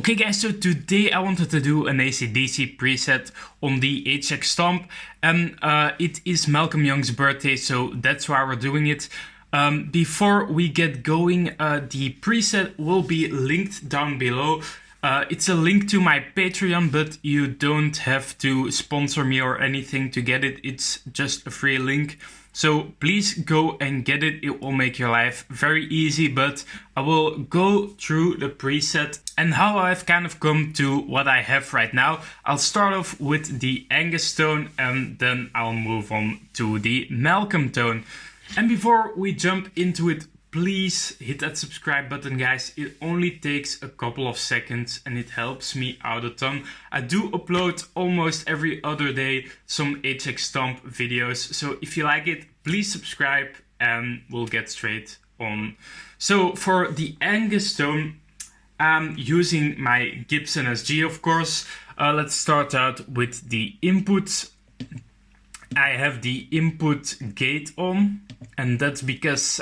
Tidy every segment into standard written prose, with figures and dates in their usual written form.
Okay guys, so today I wanted to do an AC/DC preset on the HX STOMP, and it is Malcolm Young's birthday, so that's why we're doing it. Before we get going, the preset will be linked down below. It's a link to my Patreon, but you don't have to sponsor me or anything to get it. It's just a free link. So please go and get it. It will make your life very easy, but I will go through the preset and how I've kind of come to what I have right now. I'll start off with the Angus tone and then I'll move on to the Malcolm tone. And before we jump into it, please hit that subscribe button, guys. It only takes a couple of seconds and it helps me out a ton. I do upload almost every other day some HX Stomp videos. So if you like it, please subscribe and we'll get straight on. So for the Angus tone, I'm using my Gibson SG, of course. Let's start out with the input. I have the input gate on, and that's because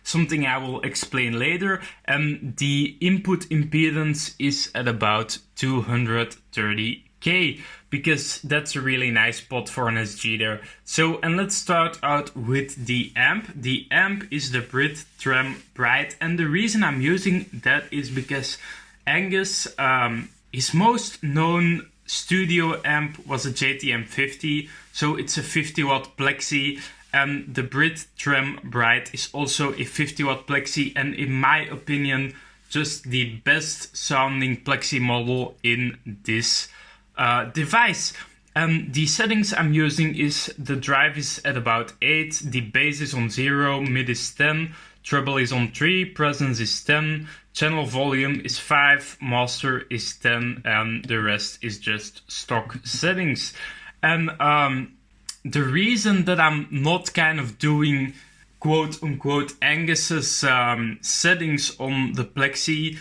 something I will explain later. The input impedance is at about 230k, because that's a really nice spot for an SG there. So, and let's start out with the amp. The amp is the Brit Trem Bright, and the reason I'm using that is because Angus, his most known studio amp was a JTM 50, so it's a 50 watt plexi, and the Brit Trem Bright is also a 50 watt plexi, and in my opinion just the best sounding plexi model in this device. The settings I'm using is the drive is at about 8, the bass is on 0, mid is 10, treble is on 3, presence is 10, channel volume is 5, master is 10, and the rest is just stock settings. And the reason that I'm not kind of doing quote unquote Angus's settings on the plexi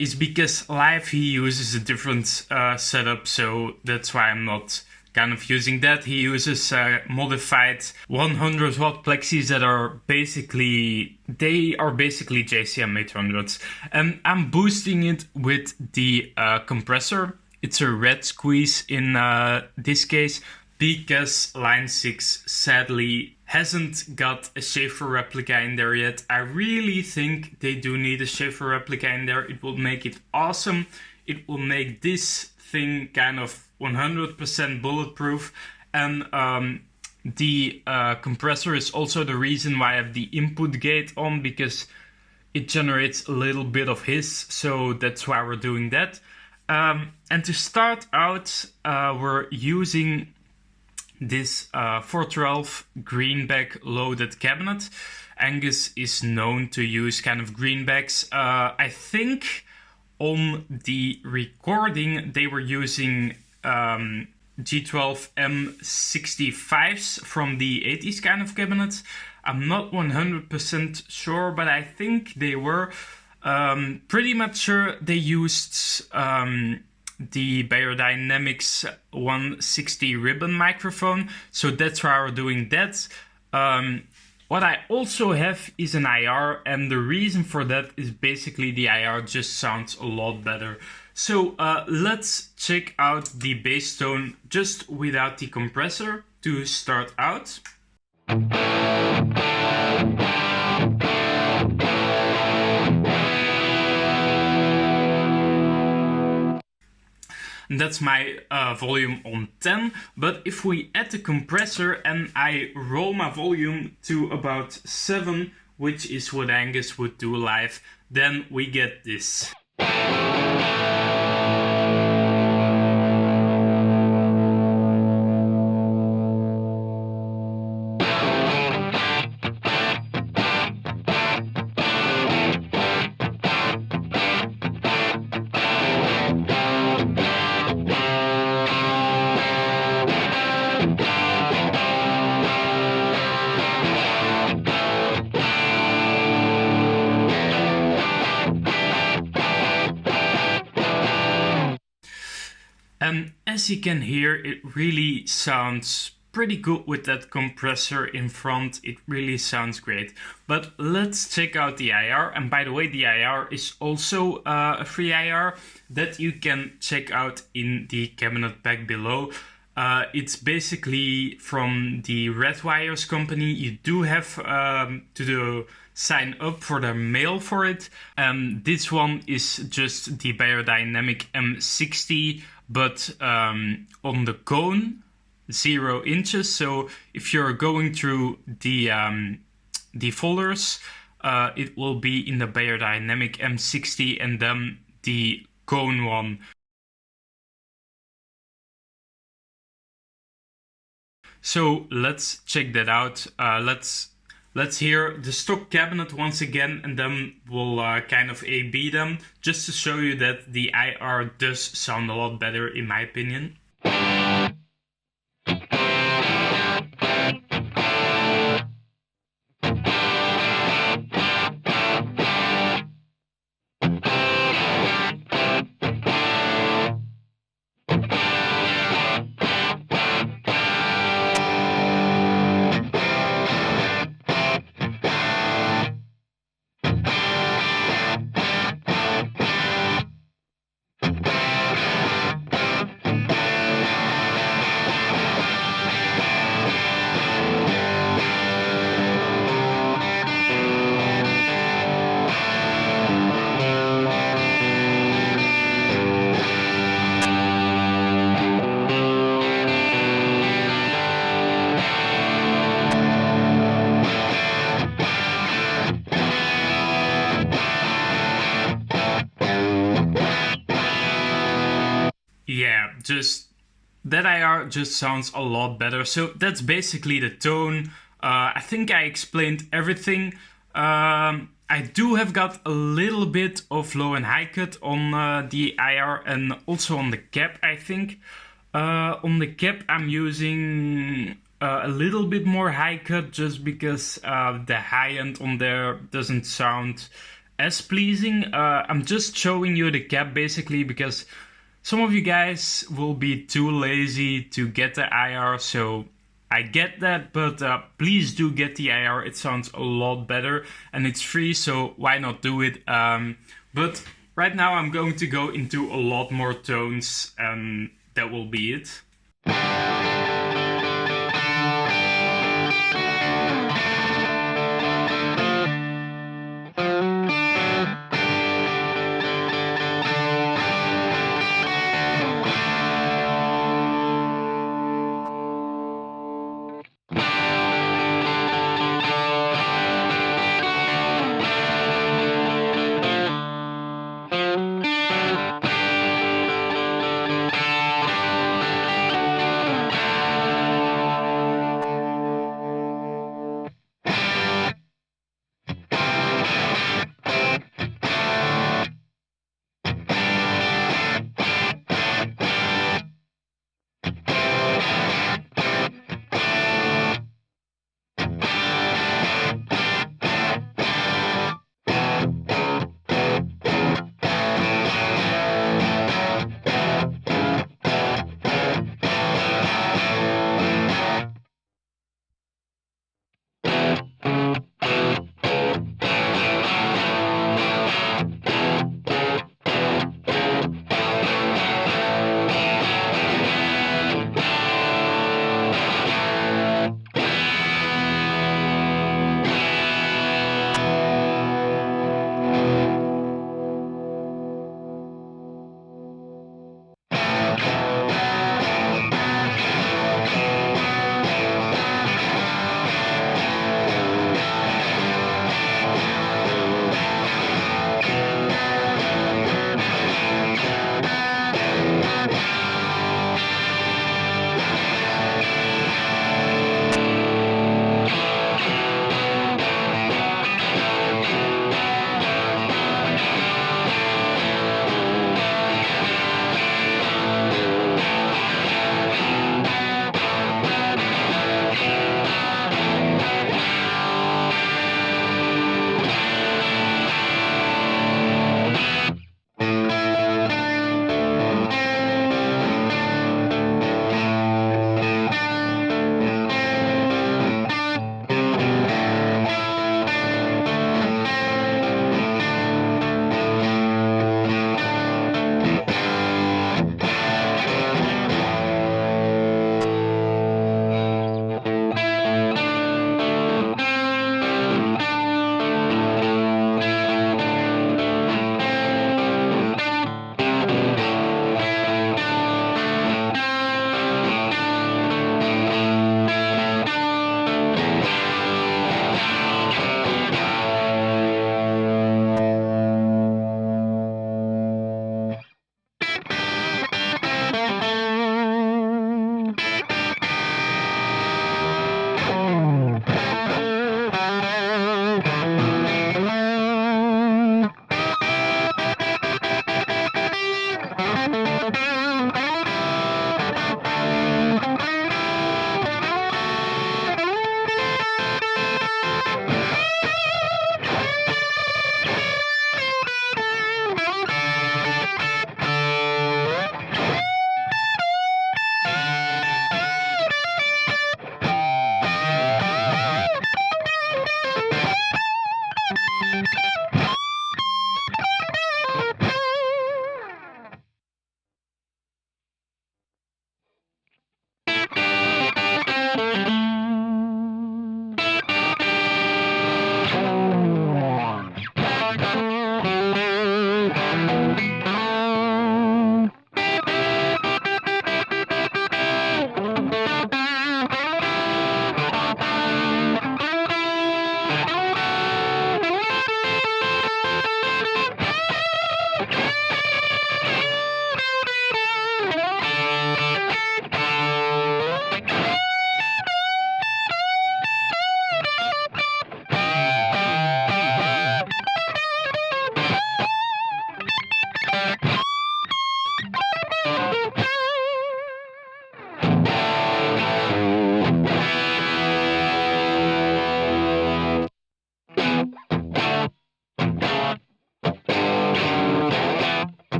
is because live he uses a different setup, so that's why I'm not kind of using that. He uses modified 100 watt plexis that are basically, JCM 800s, and I'm boosting it with the compressor. It's a red squeeze in this case, because line 6 sadly hasn't got a Schaefer replica in there yet. I really think they do need a Schaefer replica in there. It will make it awesome. It will make this thing kind of 100% bulletproof. And the compressor is also the reason why I have the input gate on, because it generates a little bit of hiss, so that's why we're doing that. And to start out, we're using this 412 greenback loaded cabinet. Angus is known to use kind of greenbacks. I think on the recording they were using G12 M65s from the 80s kind of cabinets. I'm not 100% sure, but I think they were. Pretty much sure they used the Beyerdynamics 160 ribbon microphone, so that's why we're doing that. What I also have is an IR, and the reason for that is basically the IR just sounds a lot better. So let's check out the bass tone just without the compressor to start out. That's my volume on 10, but if we add the compressor and I roll my volume to about 7, which is what Angus would do live, then we get this. And as you can hear, it really sounds pretty good with that compressor in front. It really sounds great. But let's check out the IR. And by the way, the IR is also a free IR that you can check out in the cabinet pack below. It's basically from the Red Wires company. You do have to sign up for the mail for it. This one is just the Biodynamic M60, but on the cone, 0 inches. So if you're going through the folders, it will be in the Biodynamic M60 and then the cone one. So let's check that out. Let's hear the stock cabinet once again, and then we'll kind of A/B them, just to show you that the IR does sound a lot better in my opinion. Yeah, just that IR just sounds a lot better. So that's basically the tone. I think I explained everything. I do have got a little bit of low and high cut on the IR and also on the cap, I think. On the cap, I'm using a little bit more high cut just because the high end on there doesn't sound as pleasing. I'm just showing you the cap basically because some of you guys will be too lazy to get the IR, so I get that, but please do get the IR. It sounds a lot better and it's free, so why not do it? But right now I'm going to go into a lot more tones and that will be it.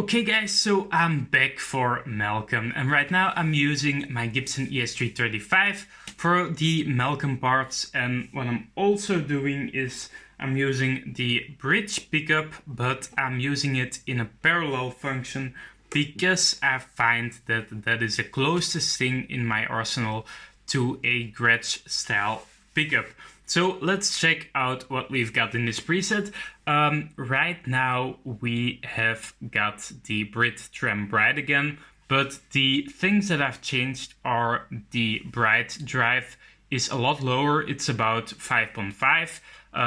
Okay guys, so I'm back for Malcolm, and right now I'm using my Gibson ES335 for the Malcolm parts, and what I'm also doing is I'm using the bridge pickup, but I'm using it in a parallel function because I find that that is the closest thing in my arsenal to a Gretsch style pickup. So let's check out what we've got in this preset. Right now we have got the Brit Trem Bright again, but the things that I've changed are the Bright drive is a lot lower. It's about 5.5.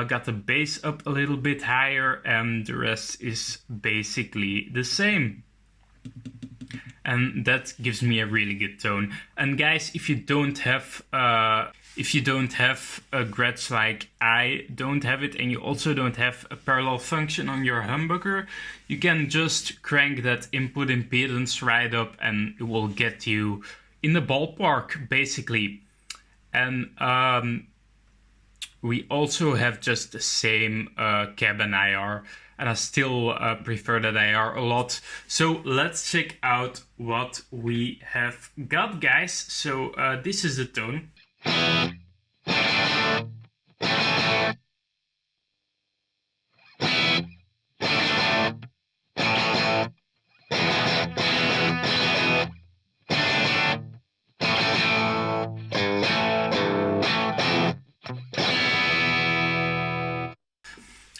Got the bass up a little bit higher, and the rest is basically the same. And that gives me a really good tone. And guys, if you don't have a Gretsch like I don't have it, and you also don't have a parallel function on your humbucker, you can just crank that input impedance right up and it will get you in the ballpark basically. And we also have just the same cab and IR, and I still prefer that IR a lot. So let's check out what we have got, guys. So this is the tone.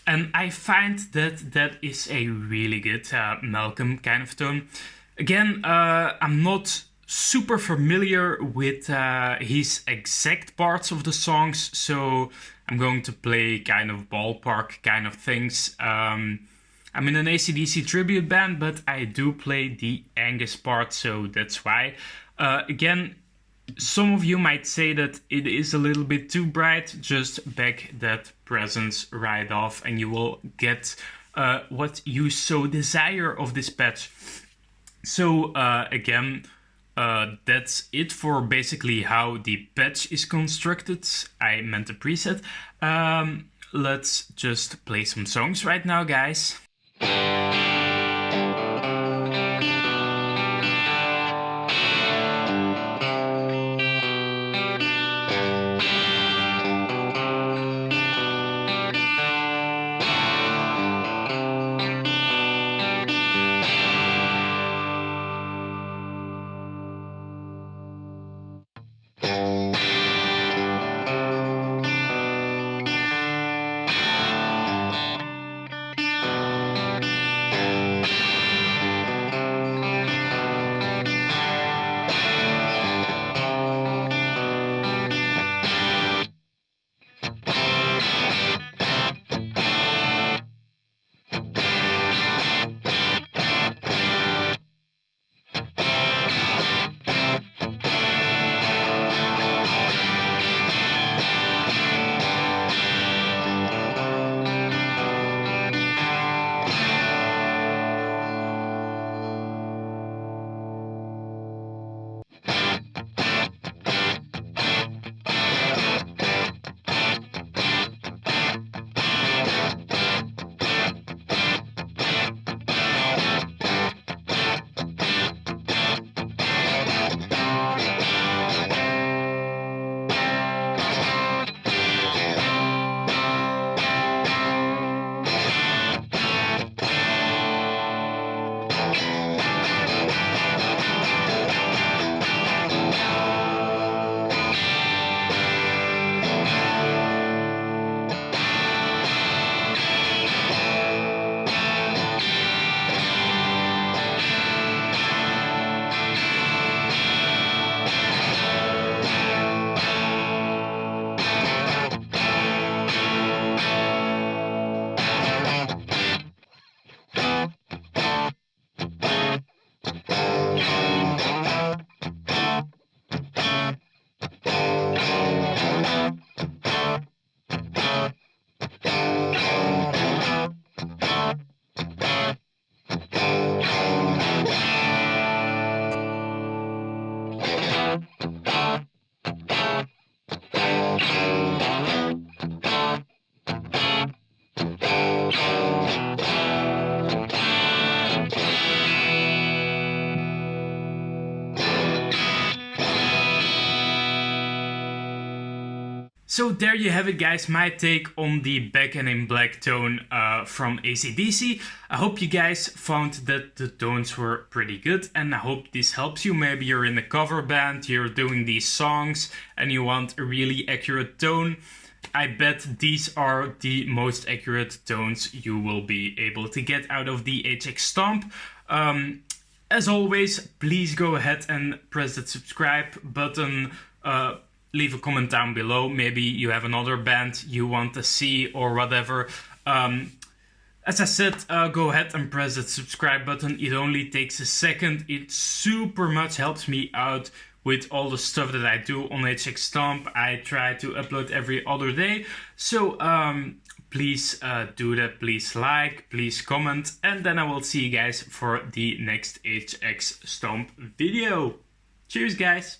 And I find that that is a really good Malcolm kind of tone. Again, I'm not super familiar with his exact parts of the songs, so I'm going to play kind of ballpark kind of things. I'm in an AC/DC tribute band, but I do play the Angus part, so that's why. Again, some of you might say that it is a little bit too bright. Just back that presence right off and you will get what you so desire of this patch. So again, that's it for basically how the patch is constructed. I meant the preset. Let's just play some songs right now, guys. So there you have it, guys, my take on the Back and in Black tone from AC/DC. I hope you guys found that the tones were pretty good, and I hope this helps you. Maybe you're in a cover band, you're doing these songs, and you want a really accurate tone. I bet these are the most accurate tones you will be able to get out of the HX STOMP. As always, please go ahead and press that subscribe button. Leave a comment down below. Maybe you have another band you want to see or whatever. As I said, go ahead and press that subscribe button. It only takes a second. It super much helps me out with all the stuff that I do on HX STOMP. I try to upload every other day. So please do that. Please like, please comment. And then I will see you guys for the next HX STOMP video. Cheers, guys.